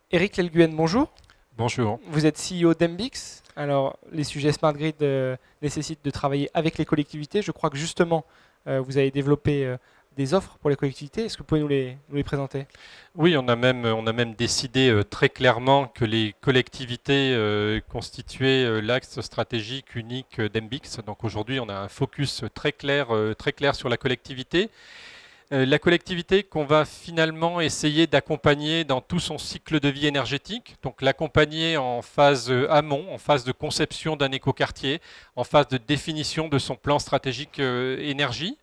Eric Lelguen, bonjour. Bonjour. Vous êtes CEO d'Embix. Alors, les sujets Smart Grid nécessitent de travailler avec les collectivités. Je crois que justement, vous avez développé des offres pour les collectivités. Est-ce que vous pouvez nous les présenter? Oui, on a même décidé très clairement que les collectivités constituaient l'axe stratégique unique d'Embix. Donc aujourd'hui, on a un focus très clair sur la collectivité. La collectivité qu'on va finalement essayer d'accompagner dans tout son cycle de vie énergétique, donc l'accompagner en phase amont, en phase de conception d'un écoquartier, en phase de définition de son plan stratégique énergie,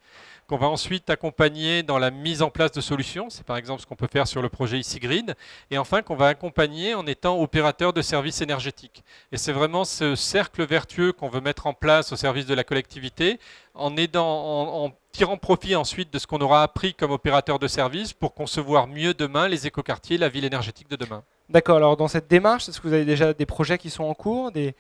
qu'on va ensuite accompagner dans la mise en place de solutions, c'est par exemple ce qu'on peut faire sur le projet EasyGrid, et enfin qu'on va accompagner en étant opérateur de services énergétiques. Et c'est vraiment ce cercle vertueux qu'on veut mettre en place au service de la collectivité, en tirant profit ensuite de ce qu'on aura appris comme opérateur de service pour concevoir mieux demain les écoquartiers, la ville énergétique de demain. D'accord, alors dans cette démarche, est-ce que vous avez déjà des projets qui sont en cours, des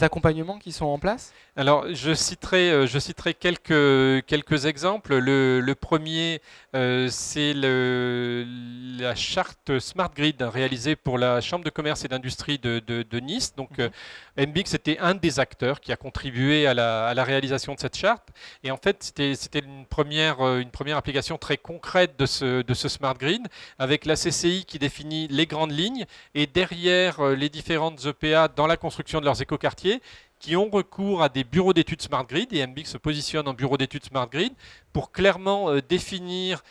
accompagnements qui sont en place? Alors, je citerai quelques exemples. Le premier, c'est la charte Smart Grid réalisée pour la Chambre de commerce et d'industrie de Nice. Donc, Embix était un des acteurs qui a contribué à la réalisation de cette charte. Et en fait, c'était une première application très concrète de ce Smart Grid, avec la CCI qui définit les grandes lignes et derrière les différentes EPA dans la construction de leurs écoquartiers, qui ont recours à des bureaux d'études Smart Grid, et Embix se positionne en bureau d'études Smart Grid pour clairement définir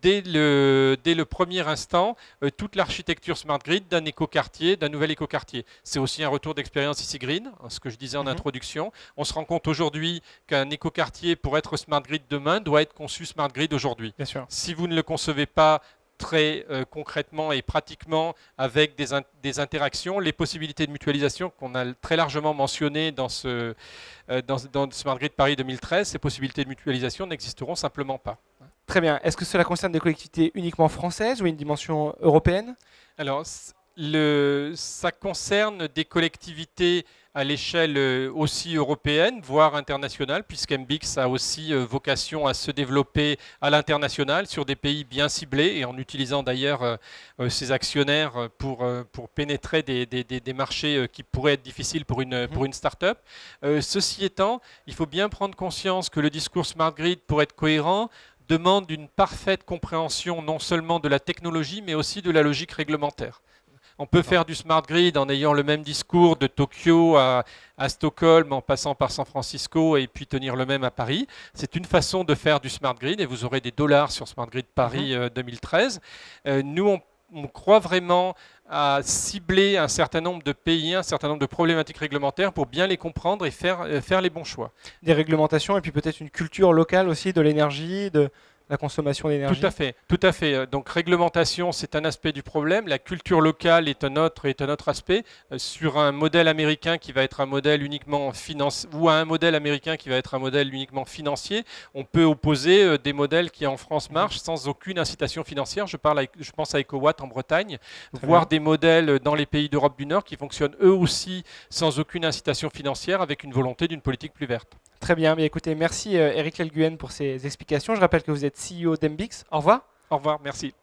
dès le premier instant toute l'architecture Smart Grid d'un écoquartier, d'un nouvel écoquartier. C'est aussi un retour d'expérience EasyGrid, ce que je disais en introduction. On se rend compte aujourd'hui qu'un écoquartier, pour être Smart Grid demain, doit être conçu Smart Grid aujourd'hui. Bien sûr. Si vous ne le concevez pas très concrètement et pratiquement avec des interactions, les possibilités de mutualisation qu'on a très largement mentionnées dans Smart Grid Paris 2013, ces possibilités de mutualisation n'existeront simplement pas. Très bien. Est-ce que cela concerne des collectivités uniquement françaises ou une dimension européenne? Alors, ça concerne des collectivités à l'échelle aussi européenne, voire internationale, puisqu'Embix a aussi vocation à se développer à l'international sur des pays bien ciblés et en utilisant d'ailleurs ses actionnaires pour pénétrer des marchés qui pourraient être difficiles pour une start-up. Ceci étant, il faut bien prendre conscience que le discours Smart Grid, pour être cohérent, demande une parfaite compréhension non seulement de la technologie, mais aussi de la logique réglementaire. On peut faire du Smart Grid en ayant le même discours de Tokyo à Stockholm, en passant par San Francisco et puis tenir le même à Paris. C'est une façon de faire du Smart Grid et vous aurez des dollars sur Smart Grid Paris 2013. Nous, on croit vraiment à cibler un certain nombre de pays, un certain nombre de problématiques réglementaires pour bien les comprendre et faire les bons choix. Des réglementations et puis peut-être une culture locale aussi de l'énergie, de la consommation d'énergie. Tout à fait. Donc réglementation, c'est un aspect du problème. La culture locale est un autre aspect. Sur un modèle américain qui va être un modèle uniquement financier, ou à un modèle américain qui va être un modèle uniquement financier, on peut opposer des modèles qui en France marchent sans aucune incitation financière. Je pense à EcoWatt en Bretagne, voire des modèles dans les pays d'Europe du Nord qui fonctionnent eux aussi sans aucune incitation financière avec une volonté d'une politique plus verte. Très bien, mais écoutez, merci Eric Lelguen pour ces explications. Je rappelle que vous êtes CEO d'Embix. Au revoir. Au revoir, merci.